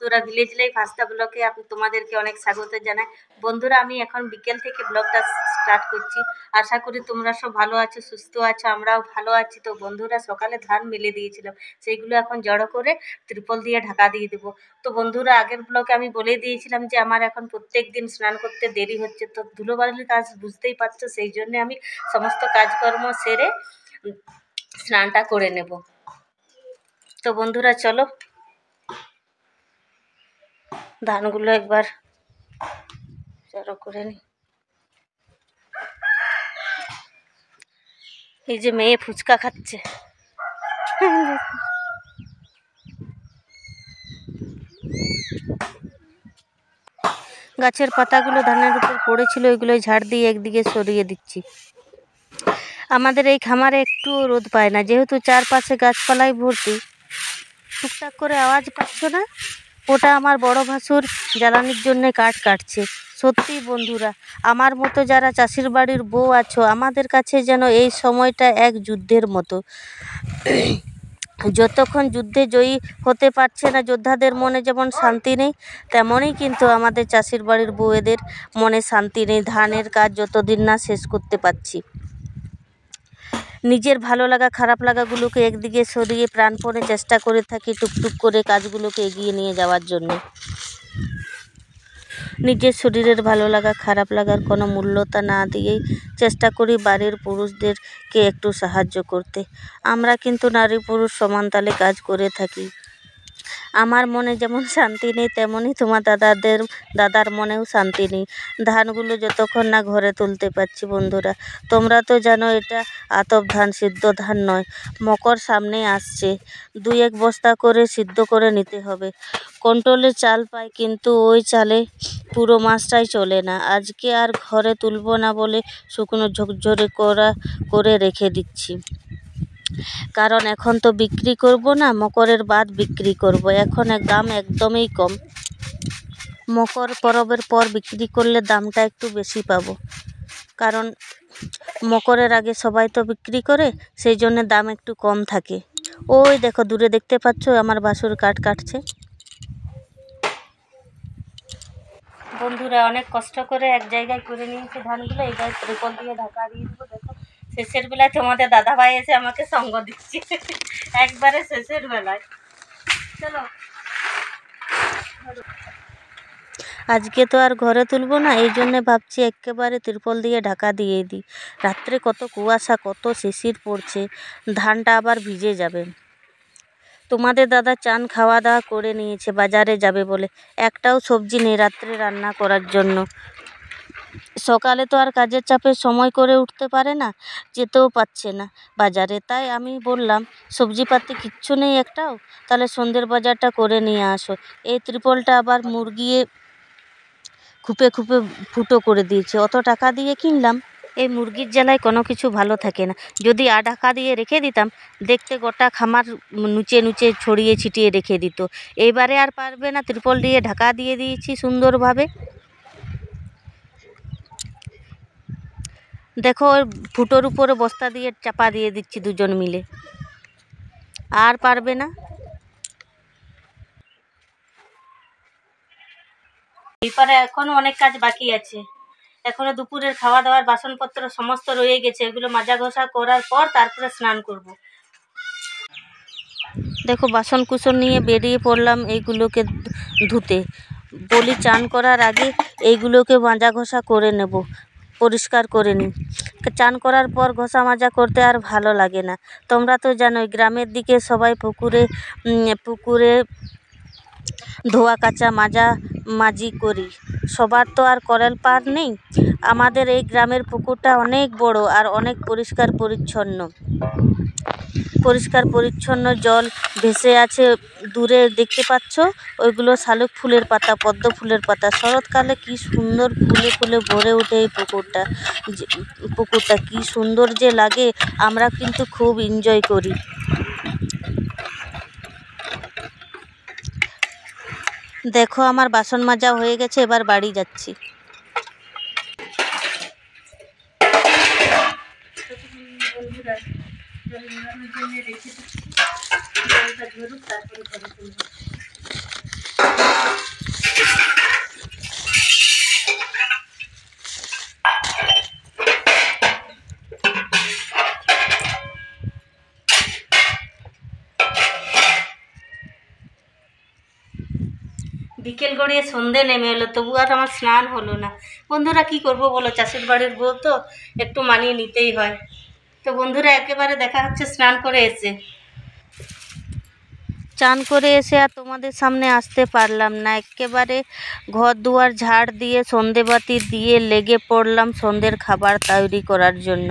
বন্ধুরা village life আস্থা ব্লগে আমি তোমাদেরকে অনেক স্বাগত জানাই। বন্ধুরা আমি এখন বিকেল থেকে ব্লগটা স্টার্ট করছি। আশা করি তোমরা সব ভালো আছো, সুস্থ আছো, আমরাও ভালো আছি। তো বন্ধুরা সকালে ধান মেলে দিয়েছিলাম, সেইগুলো এখন জড়ো করে ত্রিপল দিয়ে ঢাকা দিয়ে দেবো। তো বন্ধুরা আগের ব্লগে আমি বলে দিয়েছিলাম যে আমার এখন প্রত্যেক দিন স্নান করতে দেরি হচ্ছে, তো ধুলোবালির কাজ বুঝতেই পারছো, সেই জন্য আমি সমস্ত কাজকর্ম সেরে স্নানটা করে নেব। তো বন্ধুরা চলো ধানগুলো একবার জড়ো করে নি। এই যে মেয়ে ফুচকা খাচ্ছে। গাছের পাতাগুলো ধানের উপর পড়েছিল, ওইগুলোই ঝাড় দিয়ে একদিকে সরিয়ে দিচ্ছি। আমাদের এই খামারে একটুও রোদ পায় না, যেহেতু চারপাশে গাছপালায় ভর্তি। টুকটাক করে আওয়াজ পাচ্ছ না? ওটা আমার বড় ভাসুর জ্বালানির জন্য কাঠ কাটছে। সত্যি বন্ধুরা, আমার মতো যারা চাষির বাড়ির বউ আছো, আমাদের কাছে যেন এই সময়টা এক যুদ্ধের মতো। যতক্ষণ যুদ্ধে জয়ী হতে পারছে না যোদ্ধাদের মনে যেমন শান্তি নেই, তেমনই কিন্তু আমাদের চাষির বাড়ির বউয়েদের মনে শান্তি নেই ধানের কাজ যতদিন না শেষ করতে পারছি। নিজের ভালো লাগা খারাপ লাগাগুলোকে একদিকে সরিয়ে প্রাণপণে চেষ্টা করে থাকি টুকটুক করে কাজগুলোকে এগিয়ে নিয়ে যাওয়ার জন্য। নিজের শরীরের ভালো লাগা খারাপ লাগার কোনো মূল্যতা না দিয়েই চেষ্টা করি বাড়ির পুরুষদেরকে একটু সাহায্য করতে। আমরা কিন্তু নারী পুরুষ সমান তালে কাজ করে থাকি। আমার মনে যেমন শান্তি নেই, তেমনই তোমার দাদার মনেও শান্তি নেই ধানগুলো যতক্ষণ না ঘরে তুলতে পারছি। বন্ধুরা তোমরা তো জানো এটা আতপ ধান, সিদ্ধ ধান নয়। মকর সামনে আসছে, 2-1 বস্তা করে সিদ্ধ করে নিতে হবে। কন্ট্রোলে চাল পাই, কিন্তু ওই চালে পুরো মাসটাই চলে না। আজকে আর ঘরে তুলবো না বলে শুকনো ঝকঝরে করে রেখে দিচ্ছি, কারণ এখন তো বিক্রি করব না, মকরের বাদ বিক্রি করব। এখন দাম একদমই কম, মকর পরবের পর বিক্রি করলে দামটা একটু বেশি পাবো, কারণ মকরের আগে সবাই তো বিক্রি করে, সেই জন্য দাম একটু কম থাকে। ওই দেখো দূরে দেখতে পাচ্ছ আমার ভাসুর কাঠ কাটছে। বন্ধুরা অনেক কষ্ট করে এক জায়গায় করে নিয়েছি ধানগুলো, এই জায়গায় ত্রিপল দিয়ে ঢাকা দিয়ে দেবো। দেখো শেষের বেলায় তোমাদের দাদাভাই এসে আমাকে সঙ্গ দিচ্ছে, একবারে শেষের বেলায়। চলো আজকে তো আর ঘরে তুলবো না, এই জন্যে ভাবছি একেবারে ত্রিপল দিয়ে ঢাকা দিয়ে দিই। রাত্রে কত কুয়াশা, কত শিশির পড়ছে, ধানটা আবার ভিজে যাবে। তোমাদের দাদা চান খাওয়া দাওয়া করে নিয়েছে, বাজারে যাবে বলে। একটাও সবজি নেই রাত্রে রান্না করার জন্য। সকালে তো আর কাজের চাপে সময় করে উঠতে পারে না, যেতেও পারছে না বাজারে। তাই আমি বললাম সবজিপাতি কিচ্ছু নেই একটাও, তাহলে সন্ধ্যের বাজারটা করে নিয়ে আসো। এই ত্রিপলটা আবার মুরগিয়ে খুপে খুপে ফুটো করে দিয়েছে, অত টাকা দিয়ে কিনলাম। এই মুরগির জ্বালায় কোনো কিছু ভালো থাকে না। যদি ঢাকা দিয়ে রেখে দিতাম, দেখতে গোটা খামার নুচে নুচে ছড়িয়ে ছিটিয়ে রেখে দিত। এইবারে আর পারবে না, ত্রিপল দিয়ে ঢাকা দিয়ে দিয়েছি সুন্দরভাবে। দেখো ওই ফুটোর উপরে বস্তা দিয়ে চাপা দিয়ে দিচ্ছি দুজন মিলে, আর পারবে না। এরপরে এখনো অনেক কাজ বাকি আছে, এখনো দুপুরের খাওয়া দাওয়ার বাসনপত্র সমস্ত রয়ে গেছে, এগুলো মাজা ঘষা করার পর তারপরে স্নান করব। দেখো বাসন কুসন নিয়ে বেরিয়ে পড়লাম এইগুলোকে ধুতে। বলি চান করার আগে এইগুলোকে মাজা ঘষা করে নেব, পরিষ্কার করে নিই। চান করার পর ঘষা মাজা করতে আর ভালো লাগে না। তোমরা তো জানোই গ্রামের দিকে সবাই পুকুরে ধোয়া কাচা মাজি করি। সবার তো আর কলের পার নেই। আমাদের এই গ্রামের পুকুরটা অনেক বড় আর অনেক পরিষ্কার পরিচ্ছন্ন জল ভেসে আছে। দূরে দেখতে পাচ্ছ ওইগুলো শালুক ফুলের পাতা, পদ্ম ফুলের পাতা। শরৎকালে কি সুন্দর ফুলে ফুলে ভরে ওঠে এই পুকুরটা, কি সুন্দর যে লাগে। আমরা কিন্তু খুব এনজয় করি। দেখো আমার বাসন মাজা হয়ে গেছে, এবার বাড়ি যাচ্ছি। বিকেল গড়িয়ে সন্ধে নেমে এলো, তবু আর আমার স্নান হলো না। বন্ধুরা কি করব বলো, চাষির বাড়ির বউ তো একটু মানিয়ে নিতেই হয়। তো বন্ধুরা একেবারে দেখা হচ্ছে স্নান করে এসে, চান করে এসে আর তোমাদের সামনে আসতে পারলাম না। একেবারে ঘর দুয়ার ঝাড় দিয়ে সন্ধেবাতি দিয়ে লেগে পড়লাম সন্ধ্যের খাবার তৈরি করার জন্য।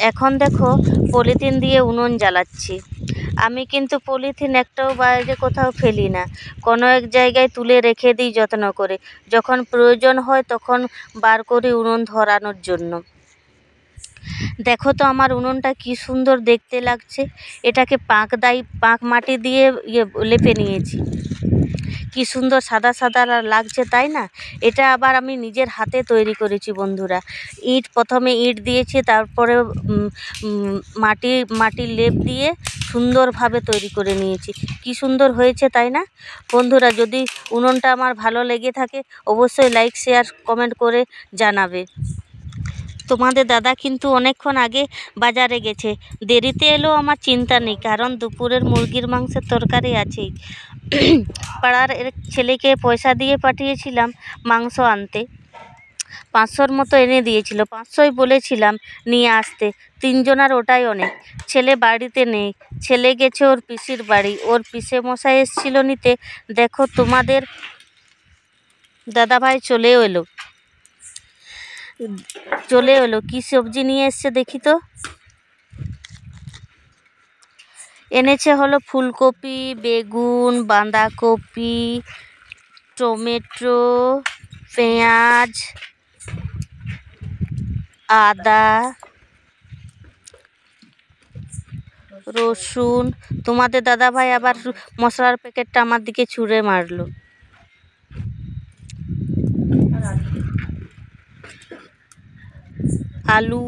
এখন দেখো পলিথিন দিয়ে উনুন জ্বালাচ্ছি। আমি কিন্তু পলিথিন একটাও বাইরে কোথাও ফেলি না, কোনো এক জায়গায় তুলে রেখে দিই যত্ন করে, যখন প্রয়োজন হয় তখন বার করি উনুন ধরানোর জন্য। দেখো তো আমার উনুনটা কি সুন্দর দেখতে লাগছে। এটাকে পাঁক মাটি দিয়ে লেপে নিয়েছি, কি সুন্দর সাদা সাদা লাগছে তাই না। এটা আবার আমি নিজের হাতে তৈরি করেছি বন্ধুরা। প্রথমে ইট দিয়েছি, তারপরে মাটির লেপ দিয়ে সুন্দরভাবে তৈরি করে নিয়েছি। কি সুন্দর হয়েছে তাই না বন্ধুরা। যদি উনুনটা আমার ভালো লেগে থাকে অবশ্যই লাইক শেয়ার কমেন্ট করে জানাবে। তোমাদের দাদা কিন্তু অনেকক্ষণ আগে বাজারে গেছে, দেরিতে এলেও আমার চিন্তা নেই, কারণ দুপুরের মুরগির মাংসের তরকারি আছেই। পাড়ার ছেলেকে পয়সা দিয়ে পাঠিয়েছিলাম মাংস আনতে, 500-র মতো এনে দিয়েছিল। 500ই বলেছিলাম নিয়ে আসতে, 3 জনের ওটাই অনেক। ছেলে বাড়িতে নেই, ছেলে গেছে ওর পিসির বাড়ি, ওর পিসে মশাই এসেছিল নিতে। দেখো তোমাদের দাদাভাই চলেও এলো। কি সবজি নিয়ে এসছে দেখি তো। এনেছে হলো ফুলকপি, বেগুন, বাঁধাকপি, টমেটো, পেঁয়াজ, আদা, রসুন। তোমাদের দাদাভাই আবার মশলার প্যাকেটটা আমার দিকে ছুঁড়ে মারলো। আলু।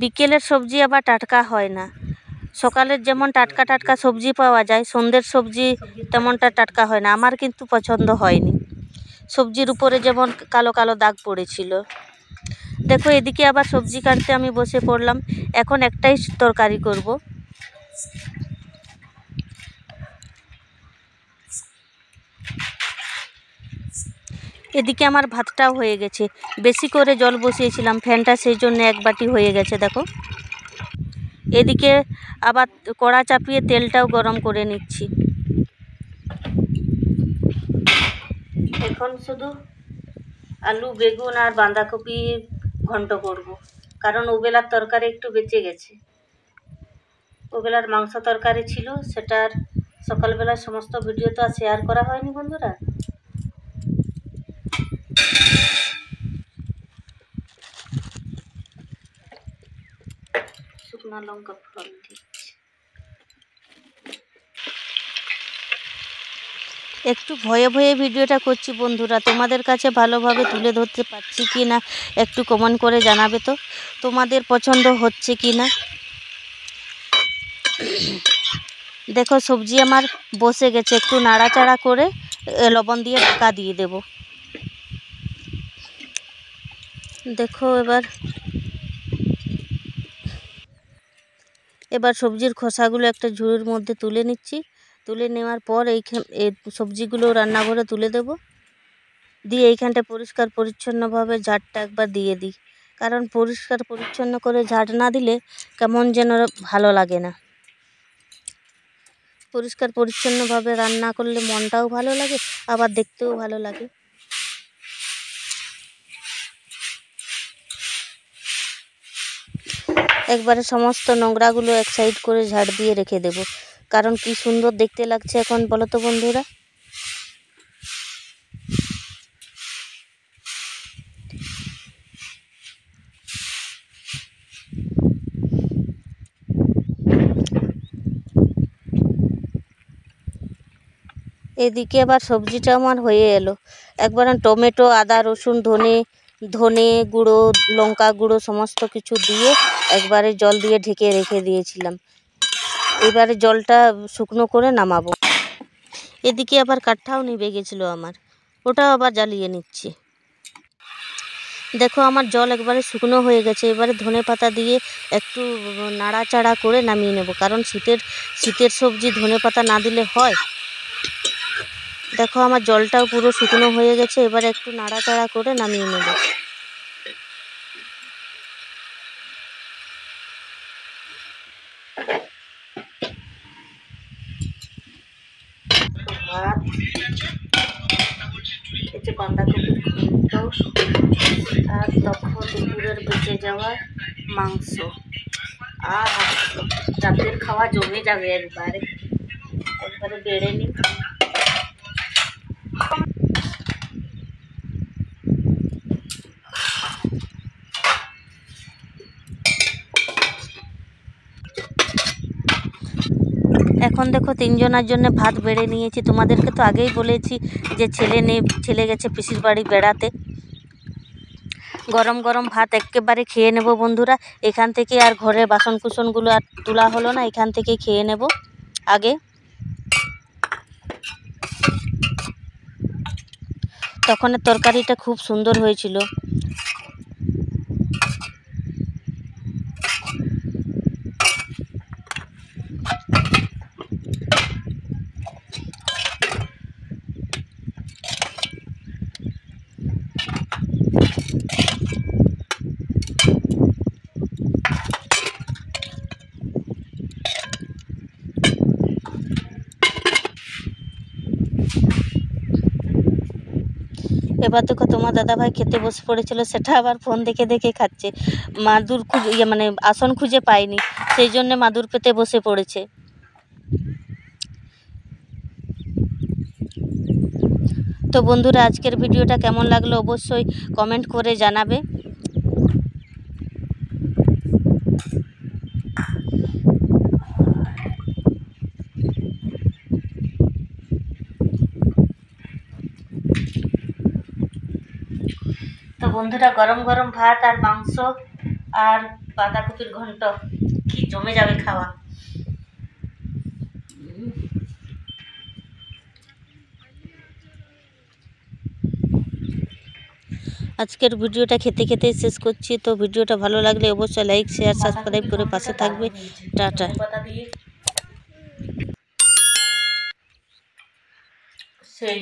বিকেলের সবজি আবার টাটকা হয় না। সকালের যেমন টাটকা টাটকা সবজি পাওয়া যায়, সন্ধ্যের সবজি তেমনটা টাটকা হয় না। আমার কিন্তু পছন্দ হয়নি, সবজির উপরে যেমন কালো কালো দাগ পড়েছিল। দেখো এদিকে আবার সবজি কাটতে আমি বসে পড়লাম। এখন একটাই তরকারি করব। এদিকে আমার ভাতটাও হয়ে গেছে, বেশি করে জল বসিয়েছিলাম ফ্যানটা, সেই জন্য 1 বাটি হয়ে গেছে দেখো। এদিকে আবার কড়া চাপিয়ে তেলটাও গরম করে নিচ্ছি। এখন শুধু আলু, বেগুন আর বাঁধাকপি ঘন্ট করব, কারণ ওবেলার তরকারি একটু বেঁচে গেছে। ওবেলার মাংস তরকারি ছিল, সেটার সকালবেলার সমস্ত ভিডিও তো আর শেয়ার করা হয়নি বন্ধুরা। শুকনো লঙ্কা ফোড়ন দিচ্ছি। একটু ভয়ে ভয়ে ভিডিওটা করছি বন্ধুরা, তোমাদের কাছে ভালোভাবে তুলে ধরতে পারছি কি না একটু কমেন্ট করে জানাবে তো, তোমাদের পছন্দ হচ্ছে কি না। দেখো সবজি আমার বসে গেছে, একটু নাড়াচাড়া করে লবণ দিয়ে ঢাকা দিয়ে দেব। দেখো এবার সবজির খোসাগুলো একটা ঝুড়ির মধ্যে তুলে নিচ্ছি। তুলে নেওয়ার পর এই সবজিগুলো রান্নাঘরে তুলে দেব, দিয়ে এইখানটা পরিষ্কার পরিচ্ছন্নভাবে ঝাড়টা একবার দিয়ে দিই, কারণ পরিষ্কার পরিচ্ছন্ন করে ঝাড় না দিলে কেমন যেন ভালো লাগে না। পরিষ্কার পরিচ্ছন্নভাবে রান্না করলে মনটাও ভালো লাগে, আবার দেখতেও ভালো লাগে। একবারে সমস্ত নোংরাগুলো এক সাইড করে ঝাড় দিয়ে রেখে দেব, কারণ কি সুন্দর দেখতে লাগছে এখন বলো তো বন্ধুরা। এদিকে আবার সবজিটা আমার হয়ে এলো। একবার টমেটো, আদা, রসুন, ধনে গুঁড়ো, লঙ্কা গুঁড়ো সমস্ত কিছু দিয়ে একবারে জল দিয়ে ঢেকে রেখে দিয়েছিলাম। এবারে জলটা শুকনো করে নামাবো। এদিকে আবার কাঠটাও নিভে গেছিলো আমার, ওটাও আবার জ্বালিয়ে নিচ্ছি। দেখো আমার জল একবারে শুকনো হয়ে গেছে। এবারে ধনেপাতা দিয়ে একটু নাড়াচাড়া করে নামিয়ে নেব, কারণ শীতের সবজি ধনেপাতা না দিলে হয়? দেখো আমার জলটাও পুরো শুকনো হয়ে গেছে, এবারে একটু নাড়াচাড়া করে নামিয়ে নেব। ভাত, এই যে বাঁধাকপির ঘন্ট, আর তখন দুপুরের বেঁচে যাওয়া মাংস। আর রাতের খাওয়া জমে যাবে একবারে বেড়ে নিই। এখন দেখো 3 জনের জন্য ভাত বেড়ে নিয়েছি। তোমাদেরকে তো আগেই বলেছি যে ছেলে গেছে পিসির বাড়ি বেড়াতে। গরম গরম ভাত একেবারে খেয়ে নেব বন্ধুরা। এখান থেকে আর ঘরে বাসন কুসনগুলো আর তোলা হলো না, এখান থেকে খেয়ে নেব আগে। তখনের তরকারিটা খুব সুন্দর হয়েছিল। এবার দেখো তোমার দাদাভাই খেতে বসে পড়েছিল, সেটা আবার ফোন দেখে দেখে খাচ্ছে। মাদুর মানে আসন খুঁজে পায়নি, সেই জন্য মাদুর পেতে বসে পড়েছে। তো বন্ধুরা আজকের ভিডিওটা কেমন লাগলো অবশ্যই কমেন্ট করে জানাবে। তো বন্ধুরা গরম গরম ভাত আর মাংস আর বাঁধাকপির ঘন্ট কি জমে যাবে খাওয়া। আজকের ভিডিওটা খেতে খেতেই শেষ করছি। তো ভিডিওটা ভালো লাগলে অবশ্যই লাইক শেয়ার সাবস্ক্রাইব করে পাশে থাকবে। টাটা। সেই